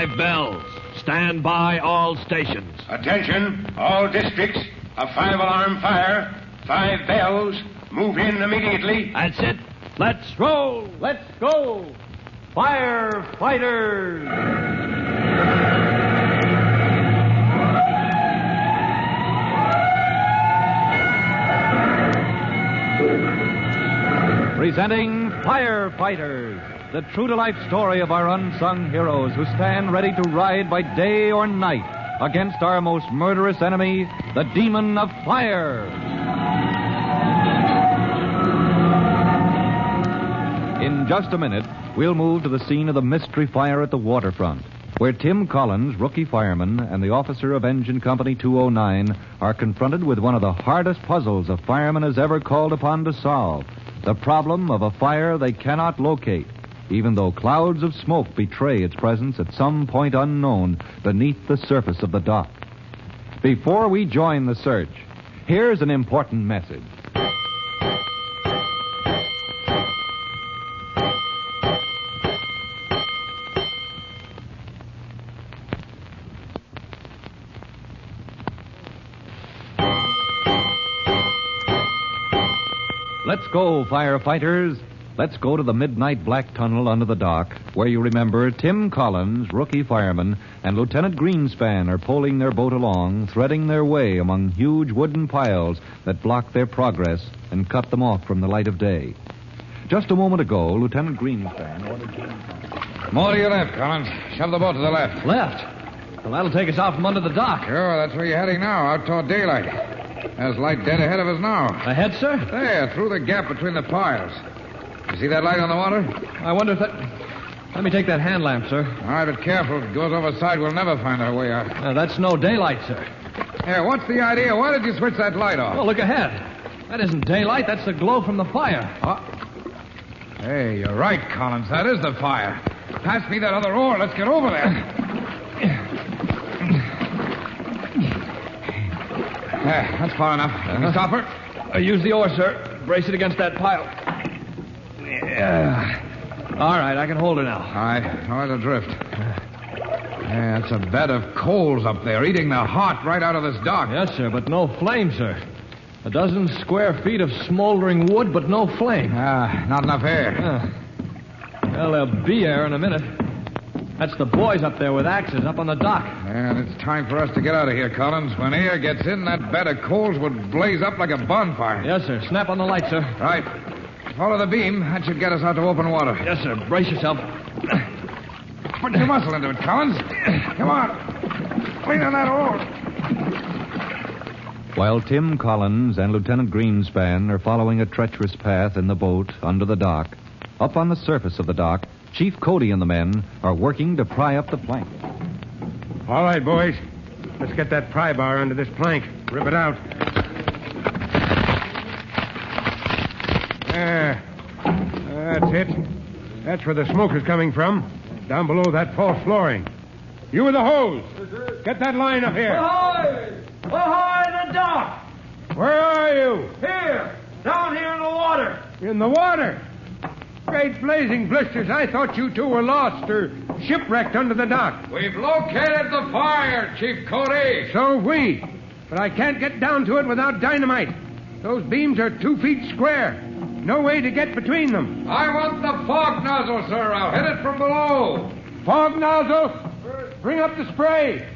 5 bells. Stand by all stations. Attention, all districts. A 5-alarm fire. 5 bells. Move in immediately. That's it. Let's roll. Let's go. Firefighters. Presenting Firefighters, the true-to-life story of our unsung heroes who stand ready to ride by day or night against our most murderous enemy, the demon of fire. In just a minute, we'll move to the scene of the mystery fire at the waterfront, where Tim Collins, rookie fireman, and the officer of Engine Company 209 are confronted with one of the hardest puzzles a fireman has ever called upon to solve. The problem of a fire they cannot locate, even though clouds of smoke betray its presence at some point unknown beneath the surface of the dock. Before we join the search, here's an important message. Let's go, firefighters. Let's go to the midnight black tunnel under the dock, where you remember Tim Collins, rookie fireman, and Lieutenant Greenspan are poling their boat along, threading their way among huge wooden piles that block their progress and cut them off from the light of day. Just a moment ago, Lieutenant Greenspan ordered Greenspan. More to your left, Collins. Shove the boat to the left. Left? Well, that'll take us out from under the dock. Sure, that's where you're heading now, out toward daylight. There's light dead ahead of us now. Ahead, sir? There, through the gap between the piles. You see that light on the water? I wonder if that... Let me take that hand lamp, sir. All right, but careful. If it goes overside, we'll never find our way out. That's no daylight, sir. Here, what's the idea? Why did you switch that light off? Well, look ahead. That isn't daylight. That's the glow from the fire. Hey, you're right, Collins. That is the fire. Pass me that other oar. Let's get over there. There, that's far enough. Can you stop her? Use the oar, sir. Brace it against that pile. Yeah. All right, I can hold her now. All right, throw it adrift. Yeah, it's a bed of coals up there, eating the heart right out of this dock. Yes, sir, but no flame, sir. 12 square feet of smoldering wood, but no flame. Not enough air. Well, there'll be air in a minute. That's the boys up there with axes up on the dock. And it's time for us to get out of here, Collins. When air gets in, that bed of coals would blaze up like a bonfire. Yes, sir. Snap on the light, sir. Right. Follow the beam. That should get us out to open water. Yes, sir. Brace yourself. Put your muscle into it, Collins. Come on. Clean on that oar. While Tim Collins and Lieutenant Greenspan are following a treacherous path in the boat under the dock, up on the surface of the dock, Chief Cody and the men are working to pry up the plank. All right, boys. Let's get that pry bar under this plank. Rip it out. There. That's it. That's where the smoke is coming from. Down below that false flooring. You with the hose. Get that line up here. Ahoy! Ahoy, the dock! Where are you? Here! Down here in the water! In the water? Great blazing blisters. I thought you two were lost or shipwrecked under the dock. We've located the fire, Chief Cody. So have we. But I can't get down to it without dynamite. Those beams are 2 feet square. No way to get between them. I want the fog nozzle, sir. I'll hit it from below. Fog nozzle? Bring up the spray.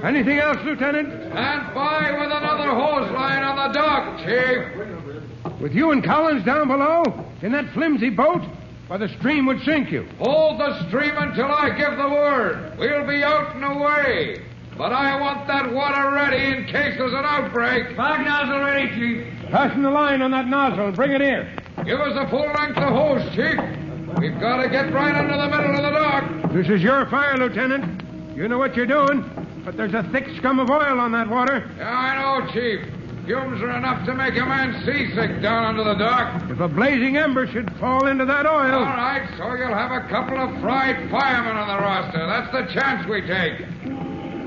Anything else, Lieutenant? Stand by with another hose line on the dock, Chief. With you and Collins down below? In that flimsy boat? Why, the stream would sink you. Hold the stream until I give the word. We'll be out and away. But I want that water ready in case there's an outbreak. Fog nozzle ready, Chief. Fasten the line on that nozzle and bring it here. Give us a full length of hose, Chief. We've got to get right under the middle of the dock. This is your fire, Lieutenant. You know what you're doing, but there's a thick scum of oil on that water. Yeah, I know, Chief. Fumes are enough to make a man seasick down under the dock. If a blazing ember should fall into that oil... All right, so you'll have a couple of fried firemen on the roster. That's the chance we take.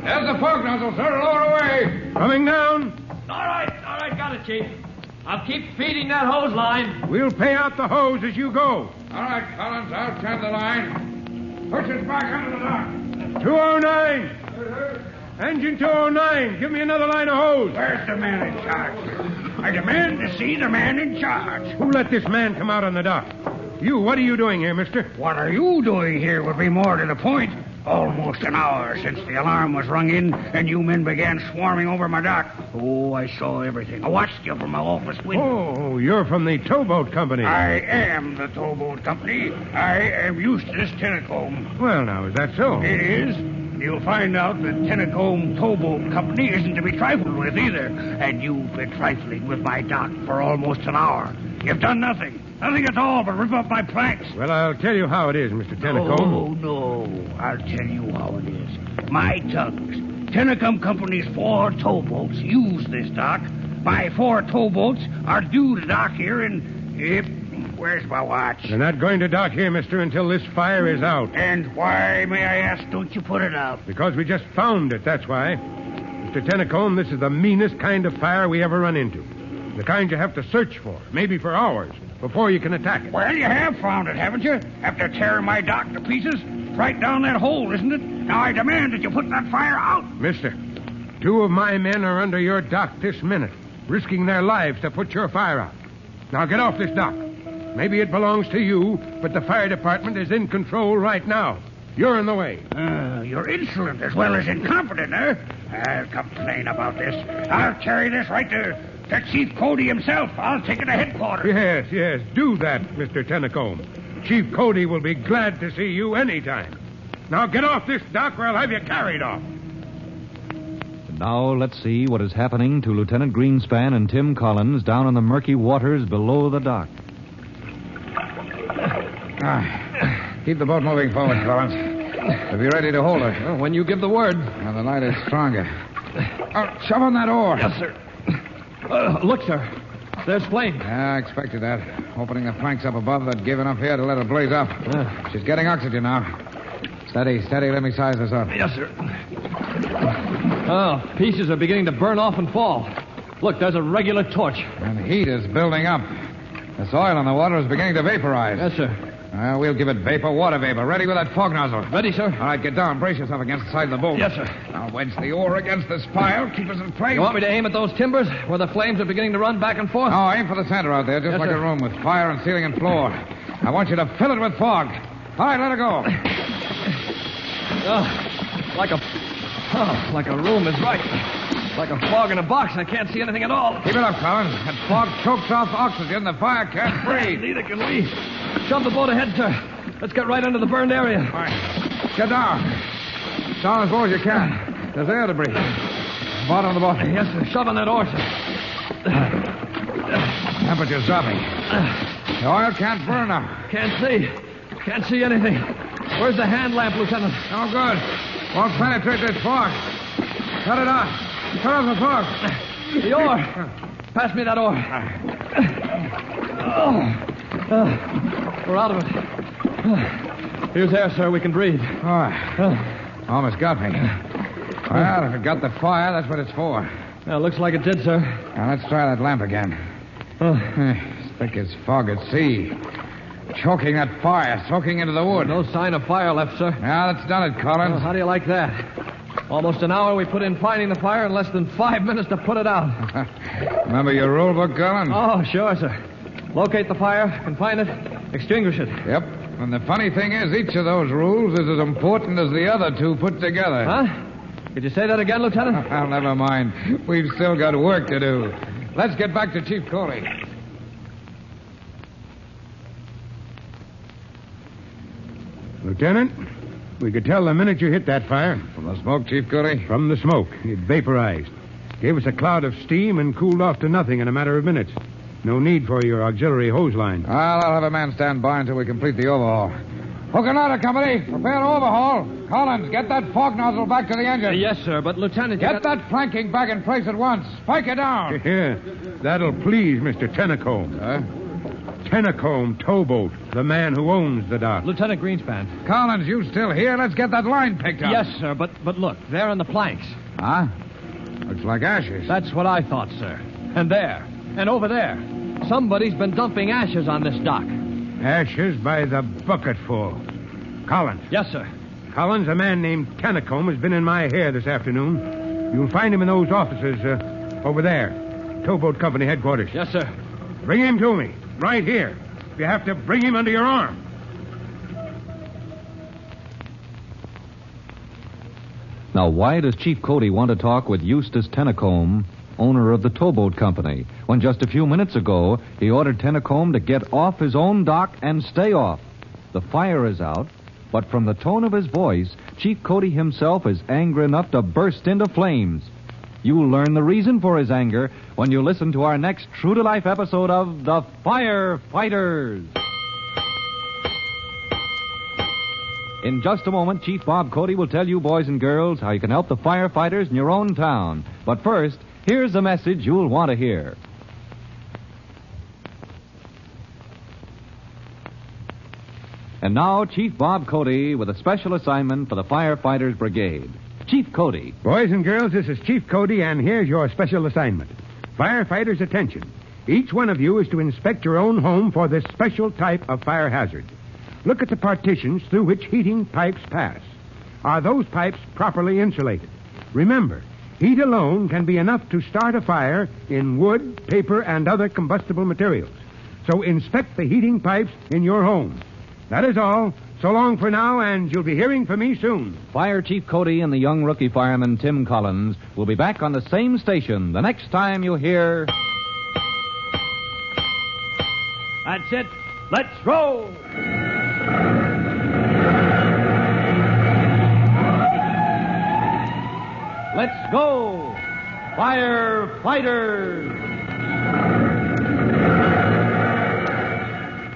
There's the fog nozzle, sir. Lower away. Coming down. All right, got it, Chief. I'll keep feeding that hose line. We'll pay out the hose as you go. All right, Collins, I'll turn the line. Push us back under the dock. 209! Engine 209, give me another line of hose. Where's the man in charge? I demand to see the man in charge. Who let this man come out on the dock? You, what are you doing here, mister? What are you doing here would be more to the point. Almost an hour since the alarm was rung in and you men began swarming over my dock. Oh, I saw everything. I watched you from my office window. Oh, you're from the Towboat Company. I am the Towboat Company. I am used to this Tennacombe. Well, now, is that so? It is. You'll find out that Tennacombe Towboat Company isn't to be trifled with either. And you've been trifling with my dock for almost an hour. You've done nothing. Nothing at all but rip up my planks. Well, I'll tell you how it is, Mr. Tennacombe. Oh, no. I'll tell you how it is. My tugs. Tennacombe Company's 4 towboats use this dock. My 4 towboats are due to dock here in... where's my watch? They're not going to dock here, mister, until this fire is out. And why, may I ask, don't you put it out? Because we just found it, that's why. Mr. Tennacombe, this is the meanest kind of fire we ever run into. The kind you have to search for, maybe for hours, before you can attack it. Well, you have found it, haven't you? After tearing my dock to pieces? Right down that hole, isn't it? Now I demand that you put that fire out. Mister, 2 of my men are under your dock this minute, risking their lives to put your fire out. Now get off this dock. Maybe it belongs to you, but the fire department is in control right now. You're in the way. You're insolent as well as incompetent, eh? I'll complain about this. I'll carry this right to Chief Cody himself. I'll take it to headquarters. Yes, do that, Mr. Tennacombe. Chief Cody will be glad to see you anytime. Now get off this dock or I'll have you carried off. And now let's see what is happening to Lieutenant Greenspan and Tim Collins down in the murky waters below the dock. Keep the boat moving forward, Collins. We'll be ready to hold her. Well, when you give the word. Now, the light is stronger. Shove on that oar. Yes, sir. Look, sir. There's flame. Yeah, I expected that. Opening the planks up above, they'd give enough here to let her blaze up. She's getting oxygen now. Steady. Let me size this up. Yes, sir. Oh, pieces are beginning to burn off and fall. Look, there's a regular torch. And heat is building up. The soil on the water is beginning to vaporize. Yes, sir. We'll give it water vapor. Ready with that fog nozzle. Ready, sir. All right, get down. Brace yourself against the side of the boat. Yes, sir. Now wedge the oar against this pile. Keep us in place. You want me to aim at those timbers where the flames are beginning to run back and forth? No, aim for the center out there, just Yes, like sir. a room with fire and ceiling and floor. I want you to fill it with fog. All right, let her go. Like a room is right. Like a fog in a box. I can't see anything at all. Keep it up, Collins. That fog chokes off oxygen. The fire can't breathe. Neither can we. Shove the boat ahead, sir. Let's get right under the burned area. All right. Get down. Down as low as you can. There's air to breathe. Bottom of the boat. Yes, sir. Shove on that oar, sir. Temperature's dropping. The oil can't burn now. Can't see anything. Where's the hand lamp, Lieutenant? No good. Won't penetrate this fog. Cut it out. Cut off the fog. The oar. Pass me that oar. We're out of it. Here's air, sir. We can breathe. Almost got me. Well, if it got the fire, that's what it's for. Looks like it did, sir. Now, let's try that lamp again. It's thick as fog at sea. Choking that fire, soaking into the wood. No sign of fire left, sir. Now, that's done it, Collins. How do you like that? Almost an hour we put in finding the fire and less than 5 minutes to put it out. Remember your rule book, Collins? Oh, sure, sir. Locate the fire, confine it, extinguish it. Yep. And the funny thing is, each of those rules is as important as the other 2 put together. Huh? Could you say that again, Lieutenant? Well, never mind. We've still got work to do. Let's get back to Chief Coley. Lieutenant, we could tell the minute you hit that fire. From the smoke, Chief Coley? From the smoke. It vaporized. Gave us a cloud of steam and cooled off to nothing in a matter of minutes. No need for your auxiliary hose line. Well, I'll have a man stand by until we complete the overhaul. Hook and ladder, company. Prepare to overhaul. Collins, get that fog nozzle back to the engine. Yes, sir, but Lieutenant... Get that planking back in place at once. Spike it down. Yeah, that'll please Mr. Tennacombe. Tennacombe Towboat, the man who owns the dock. Lieutenant Greenspan. Collins, you still here? Let's get that line picked up. Yes, sir, but look, there on the planks. Huh? Looks like ashes. That's what I thought, sir. And there, and over there. Somebody's been dumping ashes on this dock. Ashes by the bucketful. Collins. Yes, sir. Collins, a man named Tannacombe has been in my hair this afternoon. You'll find him in those offices over there. Towboat Company headquarters. Yes, sir. Bring him to me, right here. You have to bring him under your arm. Now, why does Chief Cody want to talk with Eustace Tannacombe, owner of the Towboat Company, when just a few minutes ago he ordered Tannacombe to get off his own dock and stay off? The fire is out, but from the tone of his voice, Chief Cody himself is angry enough to burst into flames. You'll learn the reason for his anger when you listen to our next true-to-life episode of The Firefighters. In just a moment, Chief Bob Cody will tell you, boys and girls, how you can help the firefighters in your own town. But first, here's the message you'll want to hear. And now, Chief Bob Cody with a special assignment for the Firefighters Brigade. Chief Cody. Boys and girls, this is Chief Cody, and here's your special assignment. Firefighters, attention. Each one of you is to inspect your own home for this special type of fire hazard. Look at the partitions through which heating pipes pass. Are those pipes properly insulated? Remember, heat alone can be enough to start a fire in wood, paper, and other combustible materials. So inspect the heating pipes in your home. That is all. So long for now, and you'll be hearing from me soon. Fire Chief Cody and the young rookie fireman Tim Collins will be back on the same station the next time you hear... That's it. Let's roll! Let's go! Firefighters!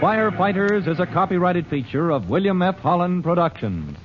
Firefighters is a copyrighted feature of William F. Holland Productions.